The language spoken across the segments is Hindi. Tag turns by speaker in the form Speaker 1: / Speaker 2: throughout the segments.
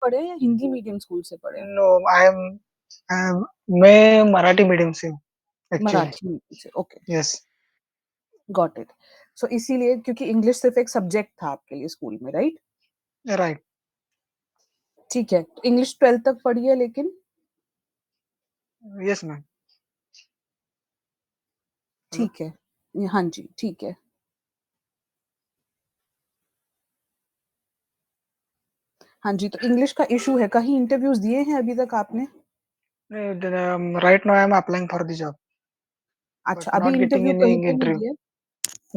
Speaker 1: पढ़े हैं या हिंदी मीडियम स्कूल से पढ़े हैं?
Speaker 2: नो आई एम मैं मराठी मीडियम से हूँ एक्चुअली।
Speaker 1: मराठी मीडियम से, ओके,
Speaker 2: यस,
Speaker 1: गॉट इट। सो इसीलिए क्योंकि इंग्लिश सिर्फ़ एक सब्जेक्ट था आपके लिए स्कूल में, राइट?
Speaker 2: राइट।
Speaker 1: ठीक है, तो इंग्लिश 12th तक पढ़ी है लेकिन?
Speaker 2: Yes ma'am. हेलो।
Speaker 1: ठीक है। हाँ जी, ठीक है। हाँ जी, तो इंग्लिश का इश्यू है, कहीं इंटरव्यूज़ दिए हैं अभी तक आपने?
Speaker 2: Right now I am applying for the job but
Speaker 1: अच्छा, अभी
Speaker 2: नॉट गेटिंग
Speaker 1: इंटरव्यू
Speaker 2: एनी
Speaker 1: कहीं पे नहीं
Speaker 2: इंटरव्यू।
Speaker 1: दिया?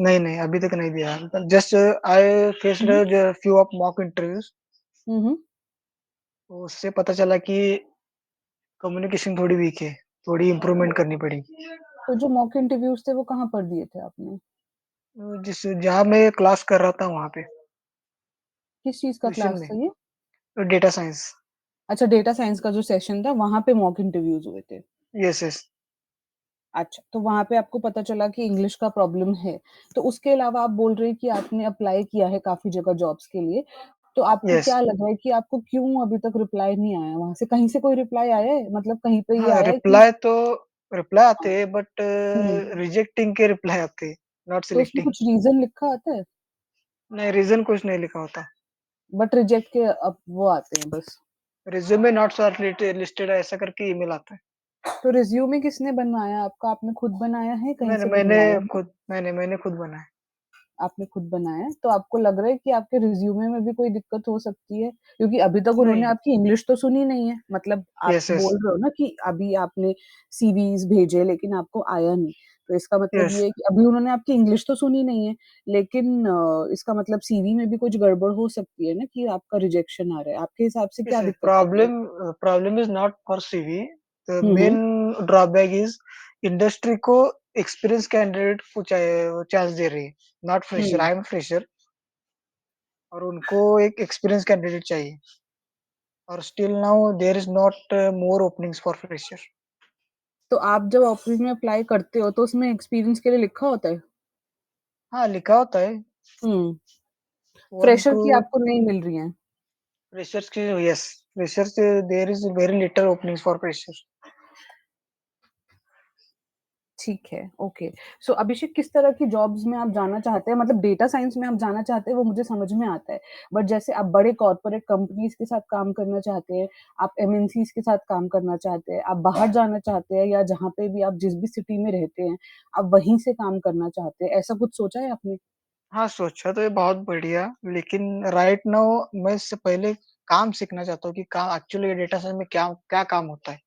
Speaker 2: नहीं, नहीं, अभी तक नहीं दिया। Just I
Speaker 1: um,
Speaker 2: faced
Speaker 1: um.
Speaker 2: Few of mock interviews.
Speaker 1: Um, um.
Speaker 2: उससे पता चला कि कम्युनिकेशन थोड़ी वीक है, थोड़ी इम्प्रूवमेंट करनी पड़ेगी।
Speaker 1: तो जो मॉक इंटरव्यूज़ थे वो कहाँ पर दिए थे आपने?
Speaker 2: जिस जहाँ मैं क्लास कर रहा था वहाँ पे,
Speaker 1: किस चीज़ का
Speaker 2: ट्यूशन
Speaker 1: क्लास
Speaker 2: में,
Speaker 1: था ये?
Speaker 2: Data science.
Speaker 1: अच्छा, डेटा साइंस का जो सेशन था वहाँ पे मॉक इंटरव्यूज़ हुए थे।
Speaker 2: यस, यस,
Speaker 1: अच्छा, तो वहाँ पे आपको पता चला कि इंग्लिश का प्रॉब्लम है। तो उसके अलावा आप बोल रहे हैं कि आपने अप्लाई किया है काफ़ी जगह जॉब्स के लिए। तो आपको
Speaker 2: यस।
Speaker 1: क्या लग रहा है कि आपको क्यों अभी तक रिप्लाई नहीं आया वहाँ से? कहीं से कोई रिप्लाई आया है? मतलब कहीं पे ये
Speaker 2: हाँ,
Speaker 1: आया है कि
Speaker 2: रिप्लाई
Speaker 1: हाँ,
Speaker 2: आते हैं बट
Speaker 1: हुँ,
Speaker 2: रिजेक्टिंग के रिप्लाई आते हैं, नॉट
Speaker 1: तो उसमें
Speaker 2: सिलेक्टिंग।
Speaker 1: कुछ रीज़न लिखा आता है?
Speaker 2: नहीं, रीज़न कुछ नहीं लिखा होता।
Speaker 1: बट रिजेक्ट के वो आते हैं बस।
Speaker 2: रिज़्यूमे नॉट शॉर्टलिस्टेड लिस्टेड ऐसा करके ईमेल आता है।
Speaker 1: तो रिज़्यूमे किसने बनवाया आपका? आपने खुद बनाया है, कहीं
Speaker 2: मैंने
Speaker 1: से
Speaker 2: मैंने
Speaker 1: बनवाया है?
Speaker 2: खुद मैंने खुद बनाया।
Speaker 1: आपने खुद बनाया है, तो आपको लग रहा है कि आपके रिज़्यूमे में भी कोई दिक्कत हो सकती है? क्योंकि अभी तक उन्होंने
Speaker 2: नहीं।
Speaker 1: आपकी इंग्लिश तो सुनी नहीं है। मतलब आप
Speaker 2: यस, यस,
Speaker 1: बोल रहे हो ना कि अभी आपने सीवीज़ भेजे लेकिन आपको आया नहीं। तो इसका मतलब
Speaker 2: यस।
Speaker 1: ये है कि अभी उन्होंने आपकी इंग्लिश तो सुनी नहीं है, लेकिन इसका मतलब सीवी में भी कुछ गड़बड़ हो सकती है ना कि आपका रिजेक्शन आ रहा है। आपके हिसाब से
Speaker 2: Yes,
Speaker 1: क्या
Speaker 2: yes.
Speaker 1: दिक्कत कर रही है?
Speaker 2: Problem is not for CV. The
Speaker 1: हुँ, हुँ।
Speaker 2: main drawback is इंडस्ट्री को एक्सपीरियंस कैंडिडेट को चांस दे रही है, नॉट फ्रेशर।
Speaker 1: हुँ।
Speaker 2: आई एम फ्रेशर और उनको एक एक्सपीरियंस कैंडिडेट चाहिए और still now there is not more openings for fresher.
Speaker 1: तो आप जब ऑफिस में अप्लाई करते हो तो उसमें एक्सपीरियंस के लिए लिखा होता है?
Speaker 2: हाँ, लिखा होता है।
Speaker 1: हुँ।
Speaker 2: वन
Speaker 1: फ्रेशर
Speaker 2: टू
Speaker 1: की आपको नहीं मिल रही हैं।
Speaker 2: फ्रेशर्स के yes, freshers there is very little openings for fresher.
Speaker 1: ठीक है, ओके। सो अभिषेक किस तरह की जॉब्स में आप जाना चाहते हैं? मतलब डेटा साइंस में आप जाना चाहते हैं वो मुझे समझ में आता है। बट जैसे आप बड़े कॉर्पोरेट कंपनीज़ के साथ काम करना चाहते हैं, आप एमएनसीज़ के साथ काम करना चाहते हैं, आप बाहर जाना चाहते हैं या जहाँ पे भी आप जिस भी सिटी में रहते हैं, आप वहीं से काम करना चाहते हैं, ऐसा कुछ सोचा है आपने?
Speaker 2: हाँ, सोचा तो ये बहुत बढ़िया, लेकिन राइट नाउ मैं इससे पहले काम सीखना चाहता हूँ कि काम एक्चुअली डेटा साइंस में क्या क्या काम होता है।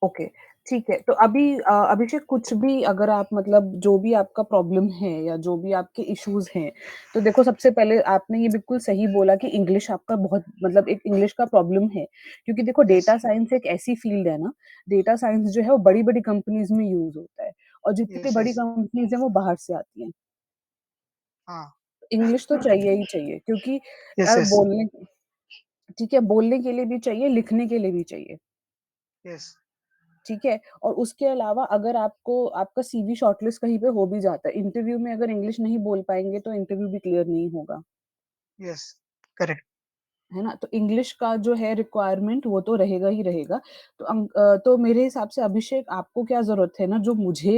Speaker 1: ओके, ठीक है। तो अभी अभिषेक कुछ भी अगर आप मतलब जो भी आपका प्रॉब्लम है या जो भी आपके इश्यूज़ हैं, तो देखो सबसे पहले आपने ये बिल्कुल सही बोला कि इंग्लिश आपका बहुत मतलब एक इंग्लिश का प्रॉब्लम है। क्योंकि देखो
Speaker 2: यस,
Speaker 1: डेटा साइंस एक ऐसी फ़ील्ड है ना, डेटा साइंस जो है वो बड़ी-बड़ी कंपनीज़ में यूज़ होता है और जितनी
Speaker 2: यस,
Speaker 1: बड़ी
Speaker 2: यस।
Speaker 1: कंपनीज़ हैं वो बाहर से आती हैं।
Speaker 2: हाँ।
Speaker 1: इंग्लिश तो चाहिए ही चाहिए क्योंकि
Speaker 2: यस, यस,
Speaker 1: बोलने ठीक है, बोलने के लिए भी चाहिए, लिखने के लिए भी चाहिए।
Speaker 2: यस,
Speaker 1: ठीक है? और उसके अलावा अगर आपको आपका सीवी शॉर्टलिस्ट कहीं पे हो भी जाता है, इंटरव्यू में अगर इंग्लिश नहीं बोल पाएँगे तो इंटरव्यू भी क्लियर नहीं होगा,
Speaker 2: यस, करेक्ट।
Speaker 1: है ना? तो इंग्लिश का जो है रिक्वायरमेंट वो तो रहेगा ही रहेगा। तो तो मेरे हिसाब से अभिषेक आपको क्या ज़रूरत है ना जो मुझे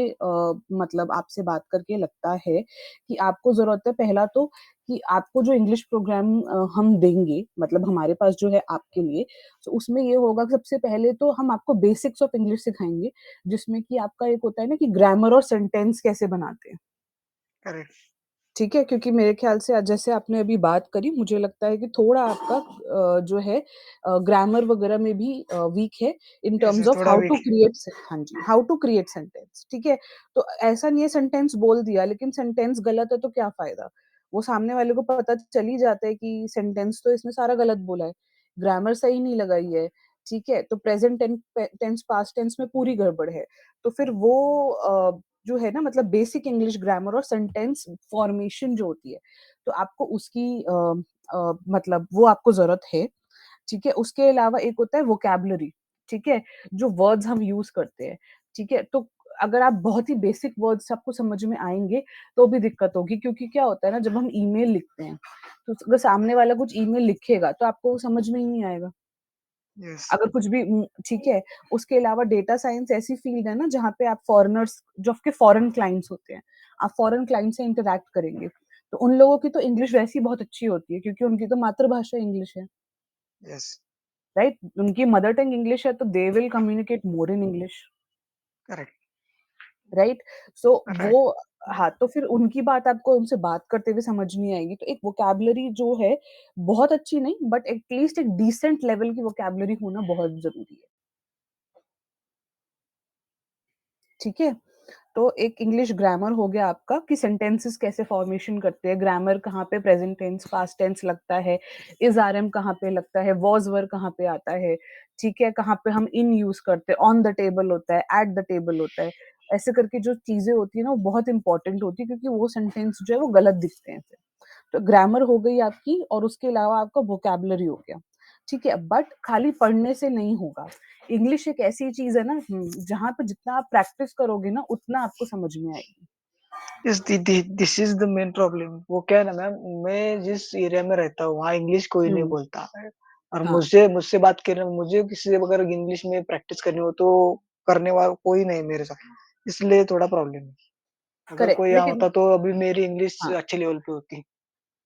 Speaker 1: मतलब आपसे बात करके लगता है कि आपको ज़रूरत है पहला तो कि आपको जो इंग्लिश प्रोग्राम हम देंगे मतलब हमारे पास जो है आपके लिए, तो उसमें ये होगा कि सबसे पहले तो हम आपको बेसिक्स ऑफ इंग्लिश सिखाएँगे, जिसमें कि आपका एक होता है ना कि ग्रामर और सेंटेंस कैसे बनाते हैं।
Speaker 2: करेक्ट।
Speaker 1: ठीक है? क्योंकि मेरे ख़्याल से जैसे आपने अभी बात करी, मुझे लगता है कि थोड़ा आपका जो है ग्रामर वग़ैरह में भी वीक है in
Speaker 2: yes,
Speaker 1: terms
Speaker 2: yes,
Speaker 1: of
Speaker 2: थोड़ा
Speaker 1: हाउ टू
Speaker 2: वीक है।
Speaker 1: क्रिएट से हाँ जी, हाउ टू क्रिएट सेंटेंस, ठीक है? तो ऐसा नहीं है सेंटेंस बोल दिया, लेकिन सेंटेंस गलत है तो क्या फ़ायदा? वो सामने वाले को पता चल ही जाता है कि सेंटेंस तो इसने सारा गलत बोला है, ग्रामर सही नहीं लगाई है, ठीक है? तो प्रेज़ेंट टेंस, पास्ट टेंस में पूरी गड़बड़ है। तो फिर वो जो है ना मतलब बेसिक इंग्लिश ग्रामर और सेंटेंस फॉर्मेशन जो होती है, तो आपको उसकी मतलब वो आपको ज़रूरत है, ठीक है? उसके अलावा एक होता है वोकैब्युलरी, ठीक है? जो वर्ड्स हम यूज़ करते हैं, ठीक है? तो अगर आप बहुत ही बेसिक वर्ड्स आपको समझ में आएँगे, तो भी दिक्कत होगी क्योंकि क्या होता है ना जब हम ईमेल लिखते हैं, तो अगर सामने वाला कुछ ईमेल लिखेगा तो आपको वो समझ में ही नहीं आएगा।
Speaker 2: यस,
Speaker 1: अगर कुछ भी ठीक है, उसके अलावा डेटा साइंस ऐसी फ़ील्ड है ना जहाँ पे आप फ़ॉरेनर्स जो आपके फ़ॉरेन क्लाइंट्स होते हैं, आप फ़ॉरेन क्लाइंट से इंटरैक्ट करेंगे, तो उन लोगों की तो इंग्लिश वैसे ही बहुत अच्छी होती है क्योंकि उनकी तो मातृभाषा इंग्लिश है,
Speaker 2: यस,
Speaker 1: राइट? उनकी मदर टंग इंग्लिश है तो they will communicate more in English.
Speaker 2: Correct,
Speaker 1: right? So
Speaker 2: right.
Speaker 1: वो हाँ, तो फिर उनकी बात आपको उनसे बात करते हुए समझ नहीं आएगी। तो एक वोकैब्युलरी जो है, बहुत अच्छी नहीं बट एट लीस्ट एक डिसेंट लेवल की वोकैब्युलरी होना बहुत ज़रूरी है। ठीक है? तो एक इंग्लिश ग्रामर हो गया आपका कि सेंटेंसेस कैसे फॉर्मेशन करते हैं, ग्रामर कहाँ पे प्रेज़ेंट टेंस, पास्ट टेंस लगता है, इज़ आरएम कहाँ पे लगता है, वाज़ वर कहाँ पे आता है, ठीक है? कहाँ पे हम इन यूज़ करते हैं, ऑन द टेबल होता है, एट द टेबल होता है। ऐसे करके जो चीज़ें होती हैं ना, वो बहुत इम्पोर्टेंट होती है क्योंकि वो सेंटेंस जो है वो गलत दिखते हैं फिर। तो ग्रामर हो गई आपकी और उसके अलावा आपका वोकैब्युलरी हो गया, ठीक है? बट खाली पढ़ने से नहीं होगा। इंग्लिश एक ऐसी चीज़ है ना जहाँ पे जितना आप प्रैक्टिस करोगे ना उतना आपको समझ में आएगी।
Speaker 2: Yes, this is the main problem. वो क्या है ना मैम, मैं जिस एरिया में रहता हूँ, वहाँ इंग्लिश कोई नहीं
Speaker 1: हुँ,
Speaker 2: बोलता है और
Speaker 1: हाँ,
Speaker 2: मुझसे मुझसे बात करने मुझे किसी से अगर इंग्लिश में प्रैक्टिस करनी हो, तो करने वाला कोई नहीं है मेरे साथ, इसलिए थोड़ा प्रॉब्लम है। अगर
Speaker 1: करेक्ट
Speaker 2: कोई यहाँ
Speaker 1: लेकिन
Speaker 2: होता, तो अभी मेरी इंग्लिश
Speaker 1: हाँ,
Speaker 2: अच्छे लेवल पे होती।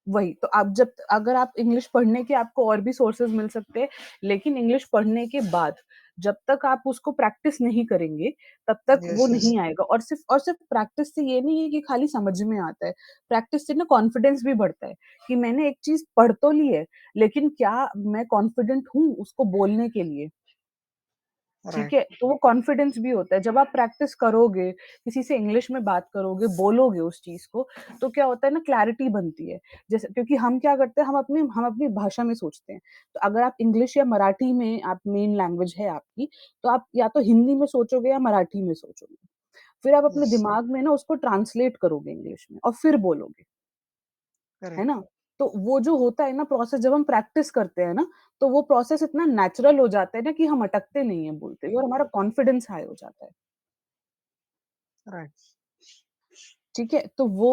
Speaker 1: वही तो आप जब अगर आप इंग्लिश पढ़ने के आपको और भी सोर्सेज़ मिल सकते हैं, लेकिन इंग्लिश पढ़ने के बाद जब तक आप उसको प्रैक्टिस नहीं करेंगे, तब तक वो
Speaker 2: यस, यस,
Speaker 1: नहीं आएगा और सिर्फ़ प्रैक्टिस से ये नहीं है कि खाली समझ में आता है, प्रैक्टिस से ना कॉन्फिडेंस भी बढ़ता है, कि मैंने एक चीज़ पढ़ तो ली है, लेकिन क्या मैं कॉन्फिडेंट हूँ उसको बोलने के लिए? ठीक
Speaker 2: राइट,
Speaker 1: है? तो वो कॉन्फिडेंस भी होता है। जब आप प्रैक्टिस करोगे, किसी से इंग्लिश में बात करोगे, बोलोगे उस चीज़ को, तो क्या होता है ना क्लैरिटी बनती है। जैसे क्योंकि हम क्या करते हैं, हम अपनी भाषा में सोचते हैं। तो अगर आप इंग्लिश या मराठी में आप मेन लैंग्वेज है आपकी, तो आप या तो हिंदी में सोचोगे या मराठी में सोचोगे। फिर आप अपने
Speaker 2: यस,
Speaker 1: दिमाग में ना उसको ट्रांसलेट करोगे इंग्लिश में और फिर बोलोगे। है
Speaker 2: करेक्ट,
Speaker 1: ना? तो वो जो होता है ना प्रोसेस जब हम प्रैक्टिस करते हैं ना, तो वो प्रोसेस इतना नेचुरल हो जाता है ना कि हम अटकते नहीं हैं बोलते हुए और हमारा कॉन्फिडेंस हाई हो जाता है।
Speaker 2: राइट,
Speaker 1: ठीक है? तो वो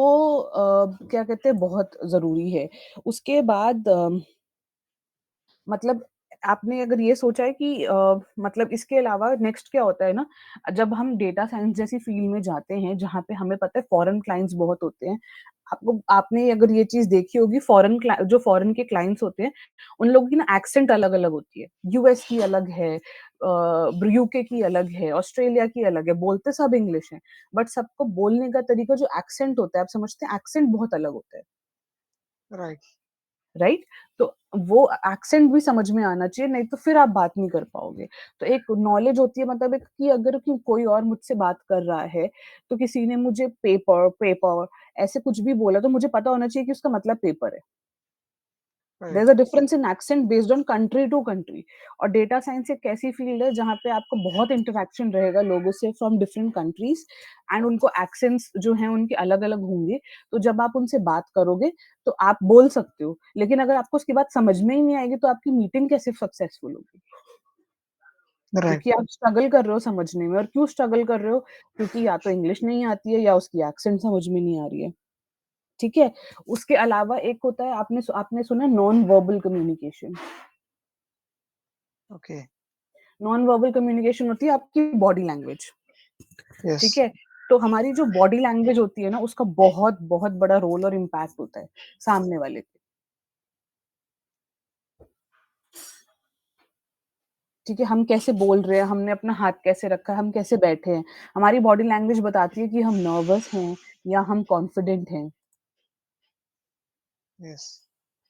Speaker 1: क्या कहते हैं बहुत ज़रूरी है। उसके बाद मतलब आपने अगर ये सोचा है कि मतलब इसके अलावा नेक्स्ट क्या होता है ना, जब हम डेटा साइंस जैसी फ़ील्ड में जाते हैं, जहाँ पे हमें पता है फ़ॉरेन क्लाइंट्स बहुत होते हैं। आपने अगर ये चीज़ देखी होगी जो फ़ॉरेन के क्लाइंट्स होते हैं, उन लोगों की ना एक्सेंट अलग-अलग होती है। यूएस की अलग है यूके की अलग है, ऑस्ट्रेलिया की अलग है, बोलते सब इंग्लिश हैं, बट सबको बोलने का तरीका जो एक्सेंट होता है, आप समझते हैं एक्सेंट बहुत अलग होता है।
Speaker 2: Right,
Speaker 1: right? तो वो एक्सेंट भी समझ में आना चाहिए, नहीं तो फिर आप बात नहीं कर पाओगे। तो एक नॉलेज होती है मतलब एक कि अगर कि कोई और मुझसे बात कर रहा है, तो किसी ने मुझे पेपर पेपर ऐसे कुछ भी बोला तो मुझे पता होना चाहिए कि उसका मतलब पेपर है। There
Speaker 2: right,
Speaker 1: is a difference in accent based on country to country और डेटा साइंस एक ऐसी फील्ड है जहाँ पे आपको बहुत इंटरैक्शन रहेगा लोगों से फ्रॉम डिफरेंट कंट्रीज़ एंड उनको एक्सेंट्स जो हैं उनके अलग-अलग होंगे। तो जब आप उनसे बात करोगे, तो आप बोल सकते हो, लेकिन अगर आपको उसकी बात समझ में ही नहीं आएगी तो आपकी मीटिंग कैसे सक्सेसफुल होगी?
Speaker 2: राइट,
Speaker 1: क्योंकि आप स्ट्रगल कर रहे हो समझने में और क्यों स्ट्रगल कर रहे हो? क्योंकि या तो इंग्लिश नहीं आती है या उसकी एक्सेंट समझ में नहीं आ रही है। ठीक है? उसके अलावा एक होता है आपने सुना है non verbal communication.
Speaker 2: Okay,
Speaker 1: non verbal communication होती है आपकी बॉडी लैंग्वेज,
Speaker 2: यस,
Speaker 1: ठीक है? तो हमारी जो बॉडी लैंग्वेज होती है ना, उसका बहुत-बहुत बड़ा रोल और इम्पैक्ट होता है सामने वाले पे, ठीक है? हम कैसे बोल रहे हैं, हमने अपना हाथ कैसे रखा है, हम कैसे बैठे हैं। हमारी बॉडी लैंग्वेज बताती है कि हम नर्वस हैं या हम कॉन्फिडेंट हैं।
Speaker 2: यस,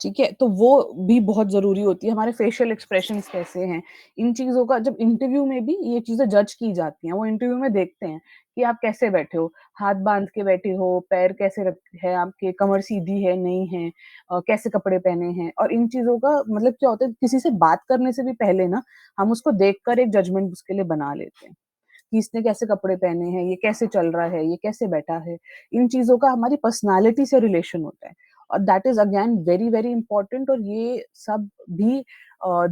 Speaker 1: ठीक है? तो वो भी बहुत ज़रूरी होती है, हमारे फेशियल एक्सप्रेशंस कैसे हैं, इन चीज़ों का जब इंटरव्यू में भी ये चीज़ें जज की जाती हैं, वो इंटरव्यू में देखते हैं कि आप कैसे बैठे हो, हाथ बाँध के बैठे हो, पैर कैसे रख है आपके, कमर सीधी है, नहीं है कैसे कपड़े पहने हैं और इन चीज़ों का मतलब क्या होता है, किसी से बात करने से भी पहले ना, हम उसको देखकर एक जजमेंट उसके लिए बना लेते हैं, कि इसने कैसे कपड़े पहने हैं, ये कैसे चल रहा है, ये कैसे बैठा है, इन चीज़ों का हमारी पर्सनैलिटी से रिलेशन होता है। और that is again very very important. और ये सब भी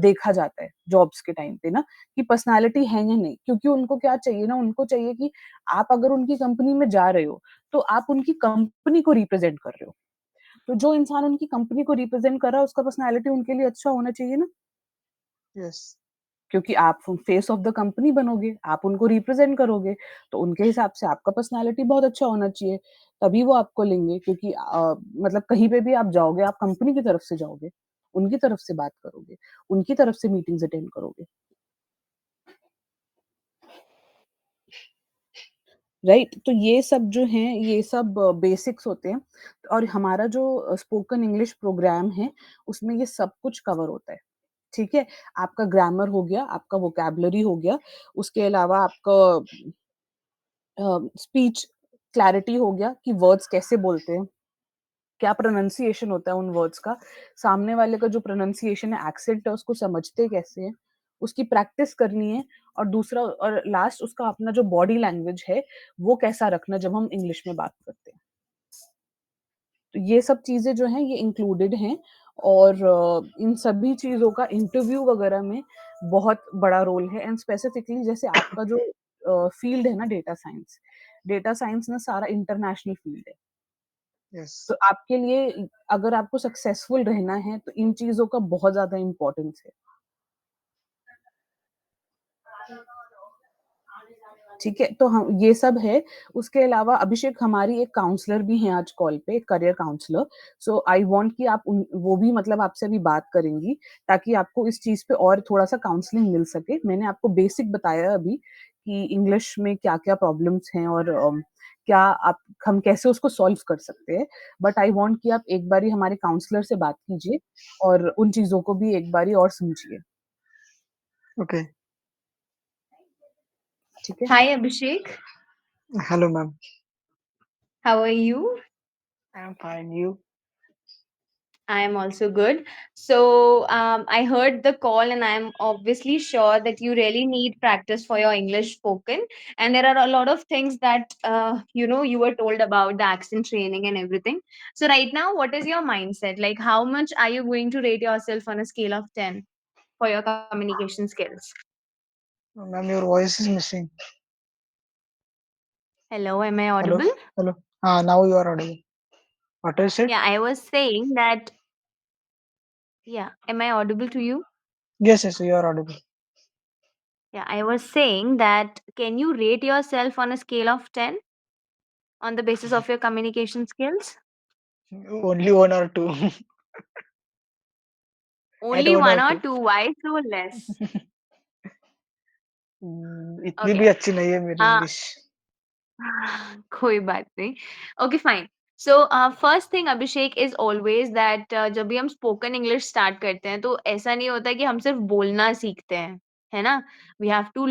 Speaker 1: देखा जाता है जॉब्स के टाइम पे ना, कि पर्सनालिटी है या नहीं, क्योंकि उनको क्या चाहिए ना, उनको चाहिए कि आप अगर उनकी कंपनी में जा रहे हो तो आप उनकी कंपनी को रिप्रेजेंट कर रहे हो। तो जो इंसान उनकी कंपनी को रिप्रेजेंट कर रहा है उसका पर्सनालिटी उनके लिए अच्छा होना चाहिए ना,
Speaker 2: यस,
Speaker 1: क्योंकि आप फेस ऑफ द कंपनी बनोगे, आप उनको रिप्रेजेंट करोगे, तो उनके हिसाब से आपका पर्सनालिटी बहुत अच्छा होना चाहिए, तभी वो आपको लेंगे। क्योंकि मतलब कहीं पे भी आप जाओगे, आप कंपनी की तरफ से जाओगे, उनकी तरफ से बात करोगे, उनकी तरफ से मीटिंग्स अटेंड करोगे, राइट? तो ये सब जो है, ये सब बेसिक्स होते हैं। और हमारा जो स्पोकन इंग्लिश प्रोग्राम है, उसमें ये सब कुछ कवर होता है, ठीक है? आपका ग्रामर हो गया, आपका वोकैब्युलरी हो गया, उसके अलावा आपका स्पीच क्लैरिटी हो गया कि वर्ड्स कैसे बोलते हैं, क्या प्रोनंसिएशन होता है उन वर्ड्स का, सामने वाले का जो प्रोनंसिएशन है, एक्सेंट है, उसको समझते कैसे हैं, उसकी प्रैक्टिस करनी है। और दूसरा और लास्ट, उसका अपना जो बॉडी लैंग्वेज है, वो कैसा रखना जब हम इंग्लिश में बात करते हैं। तो ये सब चीज़ें जो हैं ये इंक्लूडेड हैं। और इन सभी चीज़ों का इंटरव्यू वगैरह में बहुत बड़ा रोल है। एंड स्पेसिफिकली जैसे आपका जो फील्ड है ना, डेटा साइंस ना सारा इंटरनेशनल फील्ड है।
Speaker 2: यस।
Speaker 1: तो आपके लिए अगर आपको सक्सेसफुल रहना है तो इन चीज़ों का बहुत ज़्यादा इम्पोर्टेंस है। ठीक है, तो हम ये सब है। उसके अलावा अभिषेक हमारी एक काउंसलर भी हैं आज कॉल पे, career counsellor. So I want कि आप उन वो भी मतलब आपसे अभी बात करेंगी, ताकि आपको इस चीज़ पे और थोड़ा-सा काउंसलिंग मिल सके। मैंने आपको बेसिक बताया अभी कि इंग्लिश में क्या-क्या प्रॉब्लम्स हैं और क्या आप हम कैसे उसको सॉल्व कर सकते हैं। बट आई वांट कि आप एक बारी हमारे काउंसलर से बात कीजिए और उन चीज़ों को भी एक बारी और समझिए,
Speaker 2: ओके।
Speaker 1: ठीक है?
Speaker 3: Hi Abhishek,
Speaker 2: hello ma'am.
Speaker 3: how are you?
Speaker 2: I am fine, you?
Speaker 3: I am also good. So, I heard the call, and I am obviously sure that you really need practice for your English spoken. And there are a lot of things that you were told about the accent training and everything. So, right now, what is your mindset? Like, how much are you going to rate yourself on a scale of 10 for your communication skills?
Speaker 2: Ma'am, your voice is missing.
Speaker 3: Hello, am I
Speaker 2: hello,
Speaker 3: audible?
Speaker 2: Hello. हाँ, now you are audible. What is it?
Speaker 3: Yeah, I was saying that. Yeah, am I audible to you?
Speaker 2: Yes, yes, you are audible.
Speaker 3: Yeah, I was saying that can you rate yourself on a scale of 10 on the basis of your communication skills?
Speaker 2: Only 1 और 2। एट
Speaker 3: Only
Speaker 2: 1
Speaker 3: one
Speaker 2: और
Speaker 3: or
Speaker 2: 2।
Speaker 3: two. Why so less?
Speaker 2: इतनी भी
Speaker 3: Okay.
Speaker 2: अच्छी नहीं है मेरी
Speaker 3: हाँ
Speaker 2: इंग्लिश।
Speaker 3: कोई बात नहीं। Okay fine. So first thing Abhishek is always that जब भी हम स्पोकन इंग्लिश स्टार्ट करते हैं तो ऐसा नहीं होता कि हम सिर्फ बोलना सीखते हैं, है ना? We have to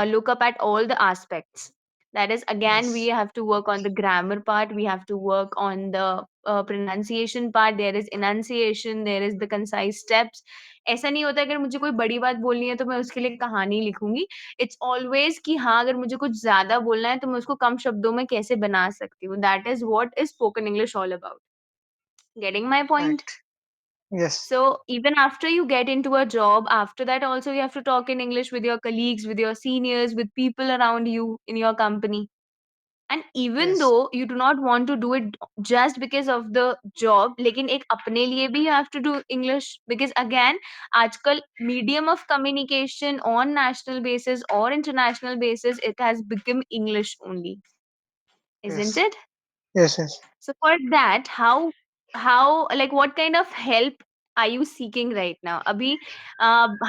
Speaker 3: look up at all the aspects. That is, again,
Speaker 2: यस,
Speaker 3: we have to work on the grammar part, we have to work on the pronunciation part, there is enunciation, there is the concise steps. ऐसा नहीं होता अगर मुझे कोई बड़ी बात बोलनी है तो मैं उसके लिए कहानी लिखूंगी। इट्स ऑलवेज कि हाँ, अगर मुझे कुछ ज़्यादा बोलना है तो मैं उसको कम शब्दों में कैसे बना सकती हूँ। That is what is spoken English all about. Getting my point?
Speaker 2: Right. Yes,
Speaker 3: So even after you get into a job, after that also you have to talk in English with your colleagues, with your seniors, with people around you in your company. And even
Speaker 2: yes,
Speaker 3: though you do not want to do it just because of the job, लेकिन एक अपने लिए भी you have to do English, because again आजकल medium of communication on national basis or international basis, it has become English only,
Speaker 2: yes,
Speaker 3: isn't it?
Speaker 2: Yes, yes.
Speaker 3: So for that, how like what kind of help are you seeking right now? Abhi,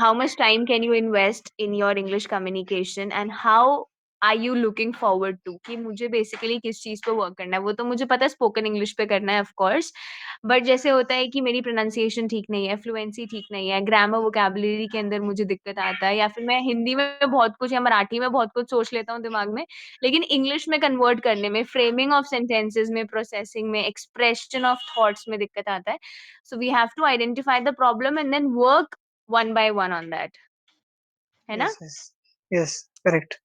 Speaker 3: how much time can you invest in your English communication, and how are you looking forward to कि मुझे बेसिकली किस चीज़ पे वर्क करना है? वो तो मुझे पता है स्पोकन इंग्लिश पे करना है ऑफ कोर्स, बट जैसे होता है कि मेरी प्रोनाउंसिएशन ठीक नहीं है, फ्लुएंसी ठीक नहीं है, ग्रामर वोकैब्युलरी के अंदर मुझे दिक्कत आता है, या फिर मैं हिंदी में बहुत कुछ या मराठी में बहुत कुछ सोच लेता हूँ दिमाग में, लेकिन इंग्लिश में कन्वर्ट करने में, फ्रेमिंग ऑफ सेंटेंसेस में, प्रोसेसिंग में, एक्सप्रेशन ऑफ थॉट्स में दिक्कत आता है। So we have to identify the problem and then work one by one on that, है ना?
Speaker 2: Yes, yes, yes, correct.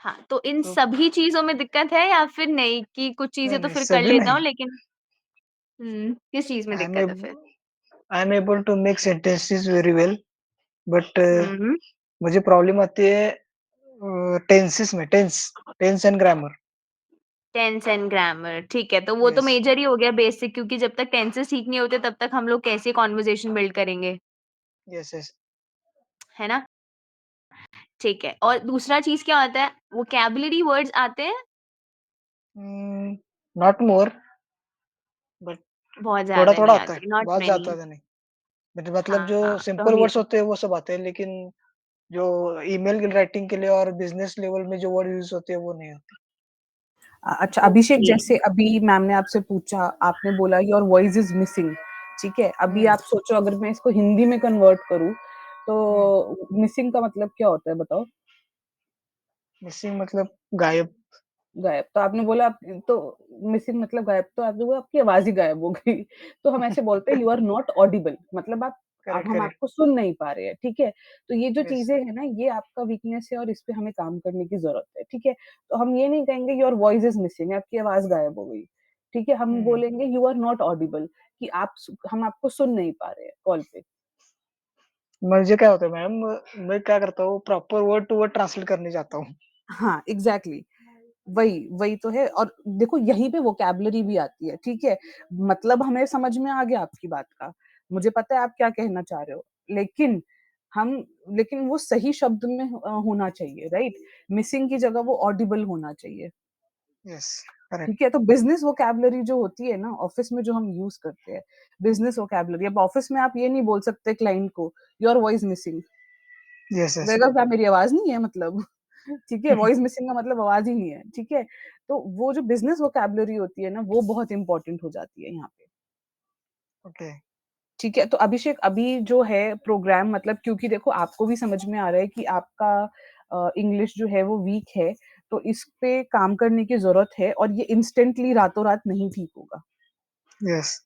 Speaker 3: हाँ, तो इन
Speaker 2: तो
Speaker 3: सभी चीज़ों में दिक्कत है या फिर नहीं कि कुछ
Speaker 2: नहीं,
Speaker 3: चीज़ें तो
Speaker 2: नहीं,
Speaker 3: फिर कर
Speaker 2: सभी
Speaker 3: लेता
Speaker 2: नहीं।
Speaker 3: हूँ लेकिन किस चीज़ में
Speaker 2: आई एम
Speaker 3: दिक्कत है फिर?
Speaker 2: I am able to make sentences very well, but
Speaker 3: um,
Speaker 2: मुझे प्रॉब्लम आती है टेंसेस में, tense and grammar.
Speaker 3: Tense and grammar ठीक है, तो वो तो
Speaker 2: यस,
Speaker 3: मेजर ही हो गया बेसिक क्योंकि जब तक टेंसेस ठीक नहीं होते तब तक हम लोग कैसे कन्वर्सेशन बिल्ड करेंगे,
Speaker 2: यस, यस।
Speaker 3: है ना? ठीक है और दूसरा चीज़ क्या होता है, वोकैब्युलरी वर्ड्स आते हैं?
Speaker 2: नॉट मोर, बट
Speaker 3: बहुत ज़्यादा
Speaker 2: थोड़ा-थोड़ा
Speaker 3: नहीं
Speaker 2: आता है,
Speaker 3: आते, नॉट
Speaker 2: बहुत
Speaker 3: मेनी।
Speaker 2: ज़्यादा नहीं। मतलब जो
Speaker 3: हाँ, तो
Speaker 2: सिंपल
Speaker 3: हम ये
Speaker 2: वर्ड्स होते हैं वो सब आते हैं, लेकिन जो ईमेल राइटिंग के लिए और बिज़नेस लेवल में जो वर्ड यूज़ होते हैं वो नहीं आते।
Speaker 1: अच्छा अभिषेक
Speaker 3: ओके।
Speaker 1: जैसे अभी मैम ने आपसे पूछा, आपने बोला योर वॉइस इज़ मिसिंग, ठीक है? अभी
Speaker 2: हुँ,
Speaker 1: आप सोचो अगर मैं इसको हिंदी में कन्वर्ट करूँ,
Speaker 2: हुँ।
Speaker 1: तो मिसिंग का मतलब क्या होता है बताओ?
Speaker 2: मिसिंग मतलब गायब।
Speaker 1: गायब। तो आपने बोला आप तो मिसिंग मतलब गायब तो आपने बोला आपकी आवाज़ ही गायब हो गई। तो हम ऐसे बोलते हैं यू आर नॉट ऑडिबल मतलब आप अब
Speaker 2: करेक्ट,
Speaker 1: हम
Speaker 2: करेक्ट।
Speaker 1: आपको सुन नहीं पा रहे हैं, ठीक है? तो ये जो
Speaker 2: यस।
Speaker 1: चीज़ें हैं ना ये आपका वीकनेस है और इस पे हमें काम करने की ज़रूरत है, ठीक है? तो हम ये नहीं कहेंगे योर वॉइस इज़ मिसिंग आपकी आवाज़ गायब हो गई, ठीक है? हम
Speaker 2: हुँ।
Speaker 1: बोलेंगे यू आर नॉट ऑडिबल कि आप सु हम आपको सुन नहीं पा रहे हैं कॉल पे।
Speaker 2: मुझे क्या होता है मैम, मैं क्या करता हूँ proper word to word translate करने जाता हूँ।
Speaker 1: हाँ, एग्ज़ैक्टली वही तो है और देखो यहीं पे वोकैब्युलरी भी आती है, ठीक है? मतलब हमें समझ में आ गया आपकी बात का। मुझे पता है आप क्या कहना चाह रहे हो। लेकिन हम लेकिन वो सही शब्द में होना चाहिए, राइट? मिसिंग की जगह वो ऑडिबल होना चाहिए,
Speaker 2: यस, करेक्ट।
Speaker 1: ठीक है? तो बिज़नेस वोकैब्युलरी जो होती है ना, ऑफ़िस में जो हम यूज़ करते हैं, बिज़नेस वोकैब्युलरी अब ऑफ़िस में आप ये नहीं बोल सकते क्लाइंट को, योर वॉइस मिसिंग।
Speaker 2: यस,
Speaker 1: वो
Speaker 2: यस।
Speaker 1: कहेगा क्या मेरी आवाज़ नहीं है मतलब? ठीक है, वॉइस मिसिंग का मतलब आवाज़ ही नहीं है, ठीक है? तो वो जो बिज़नेस वोकैब्युलरी होती है ना, वो बहुत इम्पोर्टेंट हो जाती है यहाँ पे,
Speaker 2: ओके।
Speaker 1: ठीक है? तो अभिषेक अभी जो है प्रोग्राम मतलब क्योंकि देखो आपको भी समझ में आ रहा है कि आपका इंग्लिश जो है वो वीक है, तो इस पे काम करने की ज़रूरत है और ये इंस्टेंटली रातों-रात नहीं ठीक होगा,
Speaker 2: यस,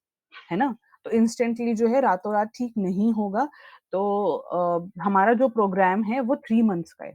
Speaker 1: है ना? तो इंस्टेंटली जो है रातों-रात ठीक नहीं होगा, तो हमारा जो प्रोग्राम है वो 3 मंथ्स का है।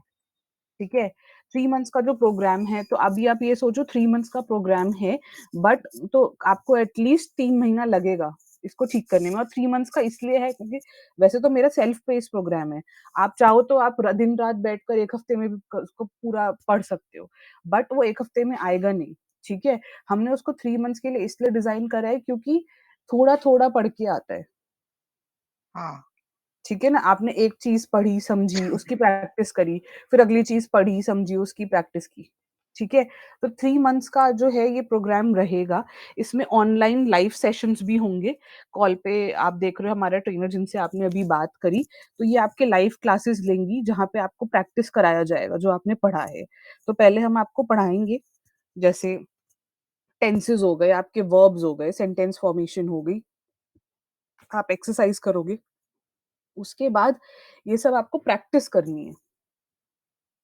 Speaker 1: ठीक है? 3 मंथ्स का जो प्रोग्राम है, तो अभी आप ये सोचो 3 मंथ्स का प्रोग्राम है, बट तो आपको एट लीस्ट 3 महीना लगेगा इसको ठीक करने में और 3 मंथ्स का इसलिए है क्योंकि वैसे तो मेरा सेल्फ पेस्ड प्रोग्राम है। आप चाहो तो आप र दिन-रात बैठकर 1 हफ्ते में भी क उसको पूरा पढ़ सकते हो, बट वो 1 हफ्ते में आएगा नहीं, ठीक है? हमने उसको 3 मंथ्स के लिए इसलिए डिज़ाइन करा है क्योंकि थोड़ा-थोड़ा पढ़ के आता है।
Speaker 2: हाँ,
Speaker 1: ठीक है ना? आपने एक चीज़ पढ़ी, समझी, उसकी प्रैक्टिस करी, फिर अगली चीज़ पढ़ी, समझी, उसकी प्रैक्टिस की। ठीक है? तो 3 मंथ्स का जो है ये प्रोग्राम रहेगा। इसमें ऑनलाइन लाइव सेशंस भी होंगे। कॉल पे आप देख रहे हो हमारा ट्रेनर जिनसे आपने अभी बात करी, तो ये आपके लाइव क्लासेस लेंगी जहाँ पे आपको प्रैक्टिस कराया जाएगा जो आपने पढ़ा है। तो पहले हम आपको पढ़ाएँगे, जैसे टेंसेस हो गए, आपके वर्ब्स हो गए, सेंटेंस फॉर्मेशन हो गई, आप एक्सरसाइज़ करोगे। उसके बाद ये सब आपको प्रैक्टिस करनी है,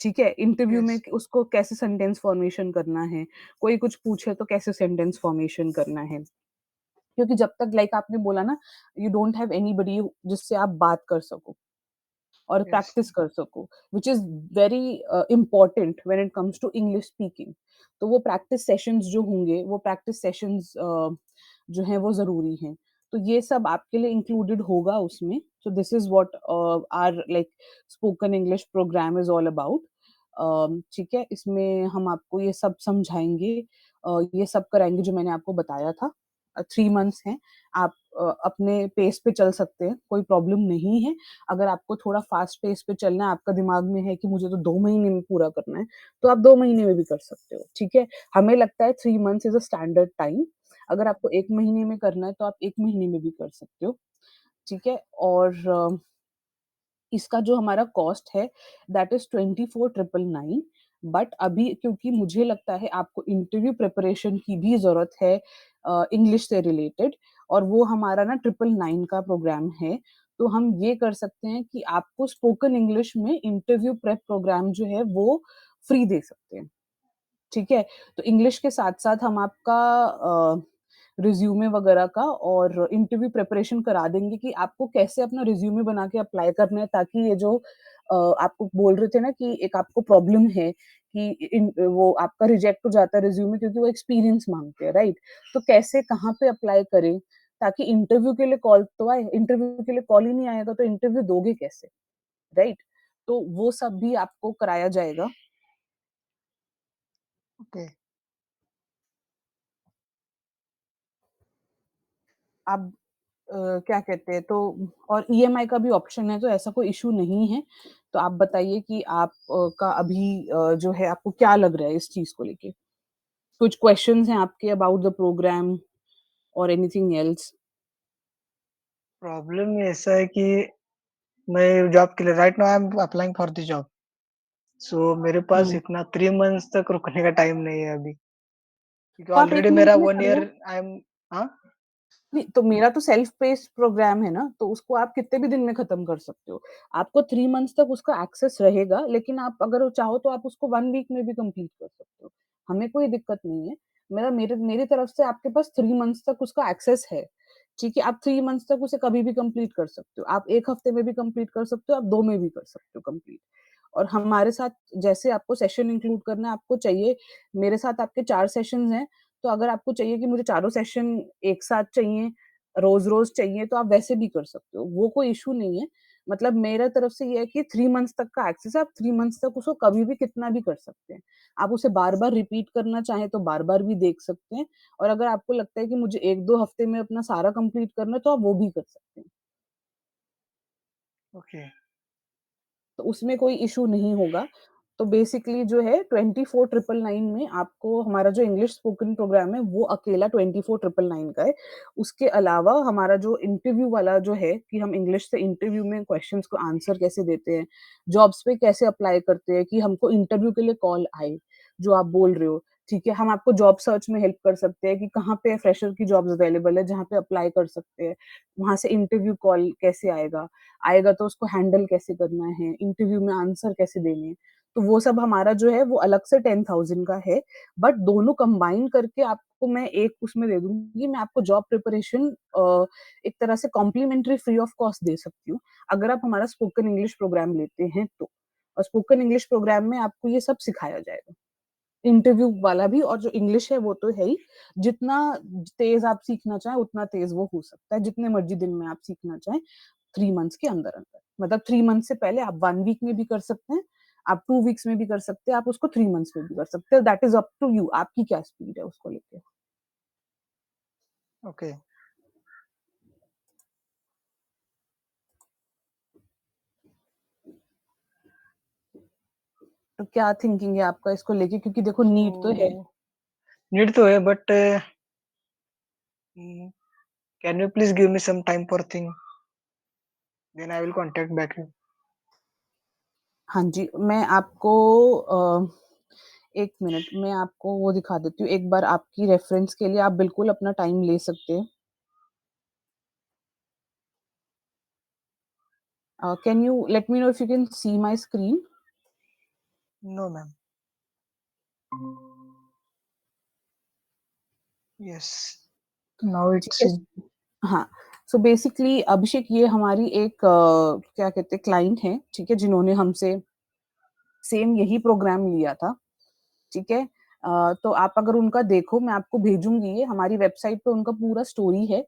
Speaker 1: ठीक है? इंटरव्यू में
Speaker 2: यस,
Speaker 1: क उसको कैसे सेंटेंस फॉर्मेशन करना है, कोई कुछ पूछे तो कैसे सेंटेंस फॉर्मेशन करना है। क्योंकि जब तक लाइक आपने बोला ना, यू डोंट हैव एनीबॉडी जिससे आप बात कर सको और
Speaker 2: यस,
Speaker 1: प्रैक्टिस कर सको, which is very important when it comes to English speaking. तो वो प्रैक्टिस सेशंस जो होंगे, वो प्रैक्टिस सेशंस जो हैं वो ज़रूरी हैं। तो ये सब आपके लिए इंक्लूडेड होगा उसमें। So this is what our like spoken English program is all about. ठीक है? इसमें हम आपको ये सब समझाएँगे ये सब कराएँगे जो मैंने आपको बताया था। 3 मंथ्स हैं, आप अपने पेस पे चल सकते हैं, कोई प्रॉब्लम नहीं है। अगर आपको थोड़ा फ़ास्ट पेस पे चलना है, आपका दिमाग में है कि मुझे तो 2 महीने में पूरा करना है, तो आप 2 महीने में भी कर सकते हो, ठीक है? हमें लगता है 3 months is a standard time. अगर आपको 1 महीने में करना है, तो आप 1 महीने में भी कर सकते हो, ठीक है? और इसका जो हमारा कॉस्ट है दैट इज़ 24,999 बट अभी क्योंकि मुझे लगता है आपको इंटरव्यू प्रिपरेशन की भी ज़रूरत है इंग्लिश से रिलेटेड और वो हमारा ना 999 का प्रोग्राम है। तो हम ये कर सकते हैं कि आपको स्पोकन इंग्लिश में इंटरव्यू प्रेप प्रोग्राम जो है वो फ्री दे सकते हैं। ठीक है? तो इंग्लिश के साथ-साथ हम आपका रिज़्यूमे वगैरह का और इंटरव्यू प्रिपरेशन करा देंगे कि आपको कैसे अपना रिज़्यूमे बना के अप्लाई करना है ताकि ये जो आपको बोल रहे थे ना कि एक आपको प्रॉब्लम है कि वो आपका रिजेक्ट हो जाता है रिज्यूमे क्योंकि वो एक्सपीरियंस मांगते हैं, राइट? तो कैसे कहाँ पे अप्लाई करें ताकि इंटरव्यू के लिए कॉल तो आए, इंटरव्यू के लिए कॉल ही नहीं आएगा तो इंटरव्यू दोगे कैसे, राइट? तो वो सब भी आपको कराया जाएगा।
Speaker 2: ओके।
Speaker 1: आप क्या कहते हैं तो और ईएमआई का भी ऑप्शन है तो ऐसा कोई इशू नहीं है। तो आप बताइए कि आप का अभी जो है आपको क्या लग रहा है इस चीज़ को लेके? कुछ क्वेश्चन्स हैं आपके अबाउट द प्रोग्राम और एनीथिंग एल्स?
Speaker 2: प्रॉब्लम ऐसा है कि मैं जॉब के लिए right now I am applying for the job. So मेरे पास
Speaker 1: हुँ।
Speaker 2: इतना 3 मंथ्स तक रुकने का टाइम नहीं है अभी, क्योंकि
Speaker 1: तो आप 1
Speaker 2: ऑलरेडी
Speaker 1: मंथ
Speaker 2: मेरा
Speaker 1: में
Speaker 2: 1
Speaker 1: कर
Speaker 2: ईयर
Speaker 1: लो।
Speaker 2: आई एम हाँ?
Speaker 1: नहीं, तो मेरा तो सेल्फ पेस्ड प्रोग्राम है ना, तो उसको आप कितने भी दिन में खत्म कर सकते हो। आपको 3 मंथ्स तक उसका एक्सेस रहेगा, लेकिन आप अगर वो चाहो तो आप उसको 1 वीक में भी कंप्लीट कर सकते हो। हमें कोई दिक्कत नहीं है। मेरी तरफ से आपके पास 3 मंथ्स तक उसका एक्सेस है, ठीक है? आप 3 मंथ्स तक उसे कभी भी कंप्लीट कर सकते हो। आप 1 हफ्ते में भी कंप्लीट कर सकते हो, आप 2 में भी कर सकते हो कंप्लीट। और हमारे साथ जैसे आपको सेशन इंक्लूड करना है, आपको चाहिए मेरे साथ आपके 4 सेशंस हैं, तो अगर आपको चाहिए कि मुझे चारों सेशन एक साथ चाहिए, रोज़-रोज़ चाहिए तो आप वैसे भी कर सकते हो, वो कोई इश्यू नहीं है। मतलब मेरा तरफ से ये है कि 3 मंथ्स तक का एक्सेस है, आप 3 मंथ्स तक उसको कभी भी कितना भी कर सकते हैं। आप उसे बार-बार रिपीट करना चाहें तो बार-बार भी देख सकते हैं और अगर आपको लगता है कि मुझे 1-2 हफ्ते में अपना सारा कंप्लीट करना है तो आप वो भी कर सकते हैं।
Speaker 2: ओके,
Speaker 1: तो उसमें कोई इश्यू नहीं होगा। तो बेसिकली जो है 24,999 में आपको हमारा जो इंग्लिश स्पोकन प्रोग्राम है वो अकेला 24,999 का है। उसके अलावा हमारा जो इंटरव्यू वाला जो है कि हम इंग्लिश से इंटरव्यू में क्वेश्चंस को आंसर कैसे देते हैं, जॉब्स पे कैसे अप्लाई करते हैं कि हमको इंटरव्यू के लिए कॉल आए, जो आप बोल रहे हो, ठीक है? हम आपको जॉब सर्च में हेल्प कर सकते हैं कि कहाँ पे फ्रेशर की जॉब्स अवेलेबल है जहाँ पे अप्लाई कर सकते हैं। वहाँ से इंटरव्यू कॉल कैसे आएगा? आएगा तो उसको हैंडल कैसे करना है, इंटरव्यू में आंसर कैसे देने हैं, तो वो सब हमारा जो है वो अलग से 10,000 का है, बट दोनों कंबाइन करके आपको मैं एक उसमें दे दूँगी, मैं आपको जॉब प्रिपरेशन एक तरह से कॉम्प्लीमेंट्री फ्री ऑफ कॉस्ट दे सकती हूँ, अगर आप हमारा स्पोकन इंग्लिश प्रोग्राम लेते हैं तो। और स्पोकन इंग्लिश प्रोग्राम में आपको ये सब सिखाया जाएगा। इंटरव्यू वाला भी और जो इंग्लिश है वो तो है ही, जितना तेज़ आप सीखना चाहें उतना तेज़ वो हो सकता है, जितने मर्ज़ी दिन में आप सीखना चाहें। 3 मंथ्स के अंदर-अंदर। मतलब 3 मंथ से पहले आप 1 वीक में भी कर सकते हैं, आप 2 वीक्स में भी कर सकते हैं, आप उसको 3 मंथ्स में भी कर सकते हैं, that is up to you आपकी क्या स्पीड है उसको लेके।
Speaker 2: ओके।
Speaker 1: तो क्या थिंकिंग है आपका इसको लेके? क्योंकि देखो नीट तो है।
Speaker 2: तो नीड तो है but can you please give me some time for think, then I will contact back you.
Speaker 1: हाँ जी, मैं आपको 1 मिनट मैं आपको वो दिखा देती हूँ, एक बार आपकी रेफ़रेंस के लिए आप बिल्कुल अपना टाइम ले सकते हैं। Can you let me know if you can see my screen?
Speaker 2: No ma'am. Yes, now
Speaker 1: ठीक
Speaker 2: इट्स
Speaker 1: है?
Speaker 2: इन।
Speaker 1: हाँ, सो बेसिकली अभिषेक ये हमारी एक क्या कहते हैं क्लाइंट हैं, ठीक है? जिन्होंने हमसे सेम यही प्रोग्राम लिया था, ठीक है? तो आप अगर उनका देखो मैं आपको भेजूँगी ये हमारी वेबसाइट पे उनका पूरा स्टोरी है।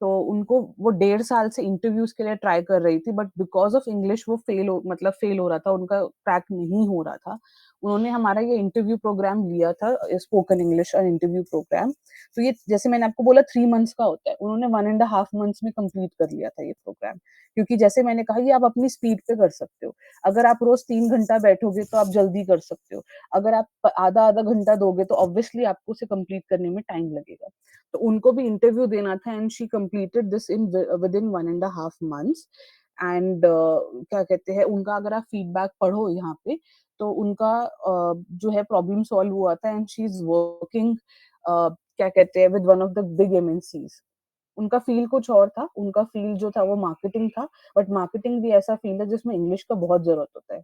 Speaker 1: तो उनको वो 1.5 साल से इंटरव्यूज़ के लिए ट्राई कर रही थी बट बिकॉज़ ऑफ इंग्लिश वो फ़ेल हो रहा था, उनका क्रैक नहीं हो रहा था। उन्होंने हमारा ये इंटरव्यू प्रोग्राम लिया था स्पोकन इंग्लिश इंटरव्यू प्रोग्राम। तो ये जैसे मैंने आपको बोला 3 मंथ्स का होता है, उन्होंने 1 एंड अ हाफ मंथ्स में कंप्लीट कर लिया था ये प्रोग्राम। क्योंकि जैसे मैंने कहा ये आप अपनी स्पीड पे कर सकते हो। अगर आप रोज़ 3 घंटा बैठोगे तो आप जल्दी कर सकते हो। अगर आप आधा-आधा घंटा दोगे तो ऑब्वियसली आपको उसे कंप्लीट करने में टाइम लगेगा। तो उनको भी इंटरव्यू देना था and she completed this within 1 and a half months and क्या कहते हैं उनका अगर आप फीडबैक पढ़ो यहाँ पे तो उनका जो है प्रॉब्लम सॉल्व हुआ था एंड शी इज़ वर्किंग क्या कहते हैं with one of the big MNCs. उनका फ़ील्ड कुछ और था, उनका फ़ील्ड जो था वो मार्केटिंग था, बट मार्केटिंग भी ऐसा फ़ील्ड है जिसमें इंग्लिश का बहुत ज़रूरत होता है।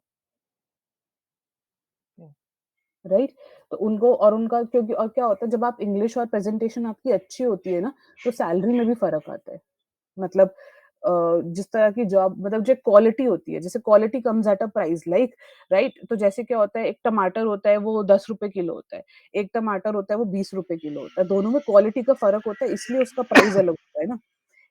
Speaker 1: राइट? तो उनको और उनका क्योंकि और क्या होता है जब आप इंग्लिश और प्रेज़ेंटेशन आपकी अच्छी होती है ना, तो सैलरी में भी फ़र्क आता है। मतलब जिस तरह की जॉब मतलब जो क्वालिटी होती है, जैसे quality comes at a price like right? तो जैसे क्या होता है, एक टमाटर होता है वो ₹10 किलो होता है, एक टमाटर होता है वो ₹20 किलो होता है, दोनों में क्वालिटी का फ़र्क होता है इसलिए उसका प्राइस अलग होता है ना।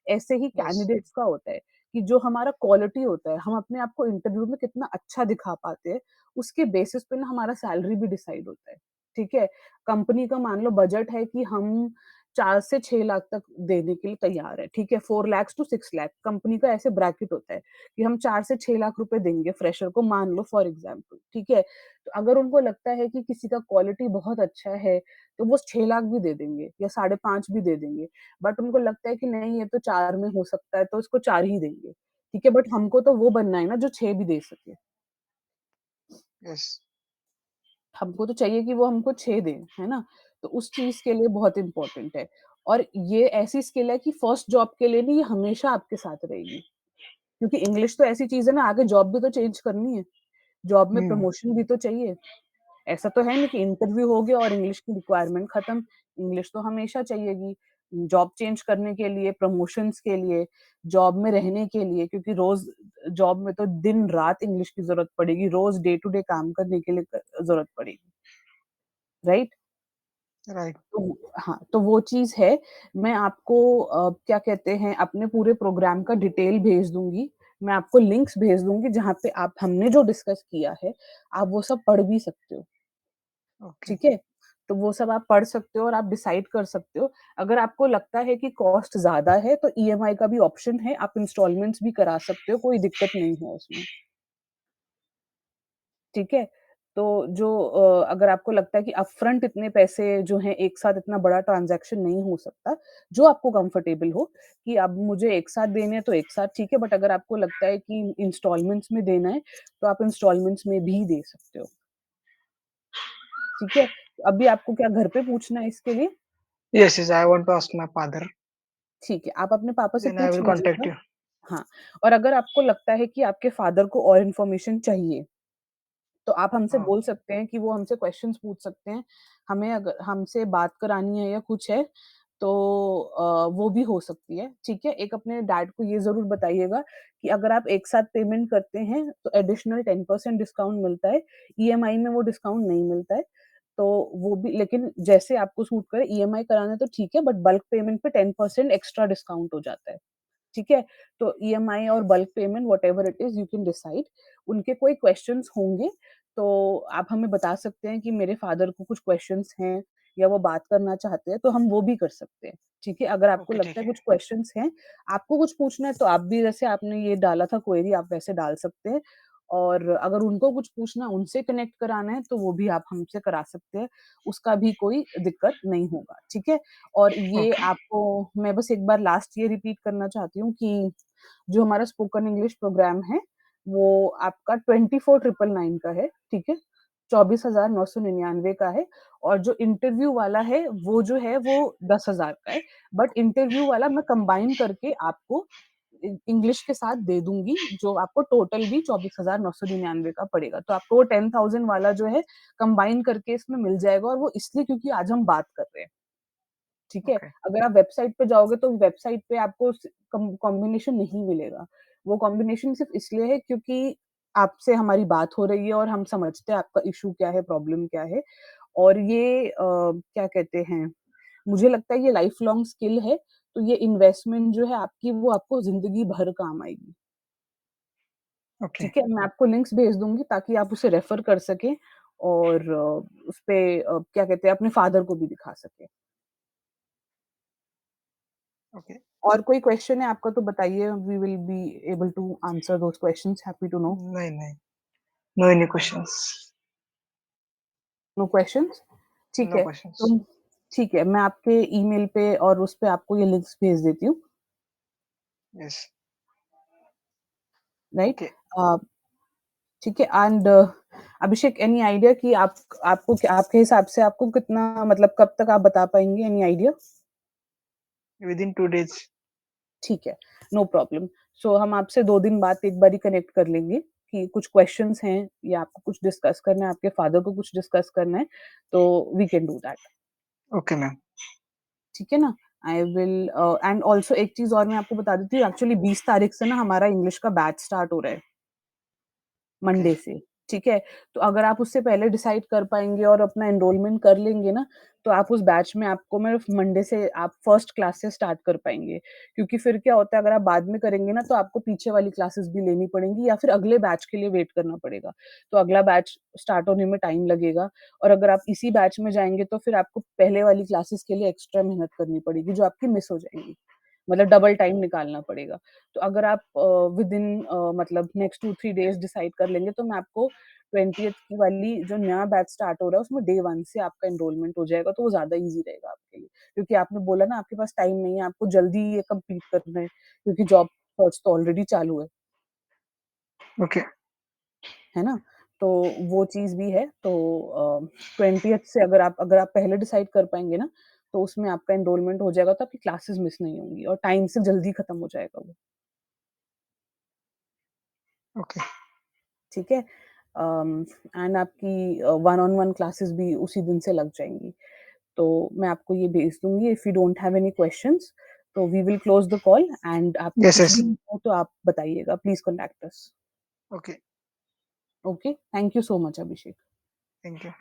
Speaker 1: ऐसे ही
Speaker 2: Yes.
Speaker 1: कैंडिडेट्स का होता है कि जो हमारा क्वालिटी होता है, हम अपने आप को इंटरव्यू में कितना अच्छा दिखा पाते हैं, उसके बेसिस पे ना हमारा सैलरी भी डिसाइड होता है, ठीक है? कंपनी का मान लो बजट है कि हम 4 से 6 लाख तक देने के लिए तैयार है, ठीक है? 4 लाख टू 6 लाख कंपनी का ऐसे ब्रैकेट होता है कि हम 4 से 6 लाख रुपए देंगे फ्रेशर को मान लो फॉर एग्ज़ाम्पल, ठीक है? तो अगर उनको लगता है कि किसी का क्वालिटी बहुत अच्छा है, तो वो 6 लाख भी दे देंगे या साढ़े 5 भी दे देंगे। बट उनको लगता है कि नहीं ये तो 4 में हो सकता है तो इसको 4 ही देंगे, ठीक है? बट हमको तो वो बनना है ना जो 6 भी दे सके।
Speaker 2: Yes.
Speaker 1: हमको तो चाहिए कि वो हमको 6 दें, है ना? तो उस चीज़ के लिए बहुत इम्पोर्टेंट है और ये ऐसी स्किल है कि फर्स्ट जॉब के लिए नहीं, ये हमेशा आपके साथ रहेगी। क्योंकि इंग्लिश तो ऐसी चीज़ है ना, आगे जॉब भी तो चेंज करनी है, जॉब में
Speaker 2: Hmm.
Speaker 1: प्रमोशन भी तो चाहिए। ऐसा तो है नहीं कि इंटरव्यू हो गया और इंग्लिश की रिक्वायरमेंट खत्म, इंग्लिश तो हमेशा चाहिएगी। जॉब चेंज करने के लिए, प्रमोशंस के लिए, जॉब में रहने के लिए क्योंकि रोज़ जॉब में तो दिन-रात इंग्लिश की ज़रूरत पड़ेगी, रोज़ डे टू डे काम करने के लिए ज़रूरत पड़ेगी, राइट?
Speaker 2: Right.
Speaker 1: तो हाँ, तो वो चीज़ है। मैं आपको क्या कहते हैं अपने पूरे प्रोग्राम का डिटेल भेज दूँगी। मैं आपको लिंक्स भेज दूँगी जहाँ पे आप हमने जो डिस्कस किया है, आप वो सब पढ़ भी सकते हो।
Speaker 2: Okay.
Speaker 1: ठीक है? तो वो सब आप पढ़ सकते हो और आप डिसाइड कर सकते हो। अगर आपको लगता है कि कॉस्ट ज़्यादा है तो ईएमआई का भी ऑप्शन है, आप इंस्टॉलमेंट्स भी करा सकते हो, कोई दिक्कत नहीं है उसमें। ठीक है? तो जो अगर आपको लगता है कि अपफ्रंट इतने पैसे जो हैं एक साथ इतना बड़ा ट्रांज़ैक्शन नहीं हो सकता, जो आपको कंफर्टेबल हो कि अब मुझे एक साथ देने हैं तो एक साथ ठीक है, बट अगर आपको लगता है कि इंस्टॉलमेंट्स में देना है, तो आप इंस्टॉलमेंट्स में भी दे सकते हो। ठीक है? अभी आपको क्या घर पे पूछना है इसके लिए?
Speaker 2: Yes, yes. I want to ask my father.
Speaker 1: ठीक है, आप अपने पापा से
Speaker 2: Then I
Speaker 1: पूछ
Speaker 2: will contact
Speaker 1: लीजिएगा।
Speaker 2: you.
Speaker 1: हाँ, और अगर आपको लगता है कि आपके फादर को और इन्फॉर्मेशन चाहिए, तो आप हमसे
Speaker 2: Oh,
Speaker 1: बोल सकते हैं कि वो हमसे क्वेश्चन्स पूछ सकते हैं। हमें अगर हमसे बात करानी है या कुछ है, तो वो भी हो सकती है, ठीक है? एक अपने डैड को ये ज़रूर बताइएगा कि अगर आप एक साथ पेमेंट करते हैं, तो एडिशनल 10% डिस्काउंट मिलता है। ईएमआई में वो डिस्काउंट नहीं मिलता है, तो वो भी लेकिन जैसे आपको सूट करे ईएमआई कराना है तो ठीक है, बट बल्क पेमेंट पे 10% एक्स्ट्रा डिस्काउंट हो जाता है। ठीक है? तो ईएमआई और bulk payment whatever it is you can decide. उनके कोई क्वेश्चन्स होंगे, तो आप हमें बता सकते हैं कि मेरे फादर को कुछ क्वेश्चन्स हैं या वो बात करना चाहते हैं, तो हम वो भी कर सकते हैं। ठीक है? अगर आपको
Speaker 2: okay,
Speaker 1: लगता
Speaker 2: ठीक
Speaker 1: है
Speaker 2: है।
Speaker 1: कुछ क्वेश्चन्स हैं, आपको कुछ पूछना है तो आप भी जैसे आपने ये डाला था क्वेरी आप वैसे डाल सकते हैं और अगर उनको कुछ पूछना, उनसे कनेक्ट कराना है, तो वो भी आप हमसे करा सकते हैं। उसका भी कोई दिक्कत नहीं होगा। ठीक है? और ये
Speaker 2: Okay.
Speaker 1: आपको मैं बस एक बार लास्ट ये रिपीट करना चाहती हूँ कि जो हमारा स्पोकन इंग्लिश प्रोग्राम है, वो आपका 24,999 का है, ठीक है? 24,999 का है और जो इंटरव्यू वाला है, वो जो है वो 10,000 का है। बट इंटरव्यू वाला मैं कंबाइन करके आपको इंग्लिश के साथ दे दूँगी, जो आपको टोटल भी 24,999 का पड़ेगा। तो आपको वो 10,000 वाला जो है कंबाइन करके इसमें मिल जाएगा और वो इसलिए क्योंकि आज हम बात कर रहे हैं। ठीक है?
Speaker 2: Okay.
Speaker 1: अगर आप वेबसाइट पे जाओगे तो वेबसाइट पे आपको कॉम्बिनेशन नहीं मिलेगा। वो कॉम्बिनेशन सिर्फ़ इसलिए है क्योंकि आपसे हमारी बात हो रही है और हम समझते हैं आपका इश्यू क्या है, प्रॉब्लम क्या है और ये क्या कहते हैं, मुझे लगता है ये लाइफ़ लॉन्ग स्किल है, तो ये इन्वेस्टमेंट जो है आपकी वो आपको ज़िंदगी भर काम आएगी।
Speaker 2: Okay.
Speaker 1: ठीक है? मैं आपको लिंक्स भेज दूँगी ताकि आप उसे रेफ़र कर सकें और उसपे क्या कहते हैं अपने फादर को भी दिखा सकें।
Speaker 2: Okay.
Speaker 1: और कोई क्वेश्चन है आपका तो बताइए, we will be able to answer those questions, happy to know.
Speaker 2: नहीं, नहीं. No any questions.
Speaker 1: No questions? ठीक
Speaker 2: No
Speaker 1: है,
Speaker 2: questions.
Speaker 1: तो ठीक है, मैं आपके ईमेल पे और उस पे आपको ये लिंक्स भेज देती हूँ,
Speaker 2: Yes.
Speaker 1: राइट?
Speaker 2: Okay.
Speaker 1: अ, ठीक है एंड अभिषेक एनी आइडिया कि आपको क्या आपके हिसाब से आपको कितना मतलब कब तक आप बता पाएँगे, एनी आइडिया?
Speaker 2: Within 2 days.
Speaker 1: ठीक है, नो प्रॉब्लम। सो हम आपसे 2 दिन बाद एक बारी कनेक्ट कर लेंगे कि कुछ क्वेश्चन्स हैं या आपको कुछ डिस्कस करना है, आपके फादर को कुछ डिस्कस करना है, तो we can do that.
Speaker 2: Okay, ma'am.
Speaker 1: ठीक है ना? आई विल एंड ऑल्सो एक चीज और मैं आपको बता देती हूँ, एक्चुअली 20 तारीख से ना हमारा इंग्लिश का बैच स्टार्ट हो रहा है, मंडे से, ठीक है? तो अगर आप उससे पहले डिसाइड कर पाएँगे और अपना एनरोलमेंट कर लेंगे ना, तो आप उस बैच में आपको मैं मंडे से आप फर्स्ट क्लास से स्टार्ट कर पाएँगे। क्योंकि फिर क्या होता है, अगर आप बाद में करेंगे ना, तो आपको पीछे वाली क्लासेस भी लेनी पड़ेंगी या फिर अगले बैच के लिए वेट करना पड़ेगा। तो अगला बैच स्टार्ट होने में टाइम लगेगा और अगर आप इसी बैच में जाएँगे, तो फिर आपको पहले वाली क्लासेस के लिए एक्स्ट्रा मेहनत करनी पड़ेगी, जो आपकी मिस हो जाएँगी। मतलब डबल टाइम निकालना पड़ेगा। तो अगर आप विदिन मतलब नेक्स्ट 2-3 डेज़ डिसाइड कर लेंगे, तो मैं आपको 20th की वाली जो नया बैच स्टार्ट हो रहा है, उसमें डे 1 से आपका एनरोलमेंट हो जाएगा, तो वो ज़्यादा ईज़ी रहेगा आपके लिए। क्योंकि आपने बोला ना आपके पास टाइम नहीं है, आपको जल्दी ये कंप्लीट करना है, क्योंकि जॉब सर्च तो ऑलरेडी चालू
Speaker 2: ओके,
Speaker 1: है ना? तो वो चीज़ भी है, तो 20th से अगर आप पहले डिसाइड कर पाएँगे ना, तो उसमें आपका एनरोलमेंट हो जाएगा, तो आपकी क्लासेस मिस नहीं होंगी और टाइम से जल्दी खत्म हो जाएगा वो।
Speaker 2: ओके,
Speaker 1: ठीक है? एंड आपकी वन ऑन वन क्लासेस भी उसी दिन से लग जाएँगी। तो मैं आपको ये भेज दूँगी, if you don't have any questions, तो we will close the call and आपको
Speaker 2: यस,
Speaker 1: कुछ
Speaker 2: यस,
Speaker 1: भी हो तो आप बताइएगा, please contact us.
Speaker 2: Okay,
Speaker 1: okay? Thank you so much Abhishek.
Speaker 2: Thank you.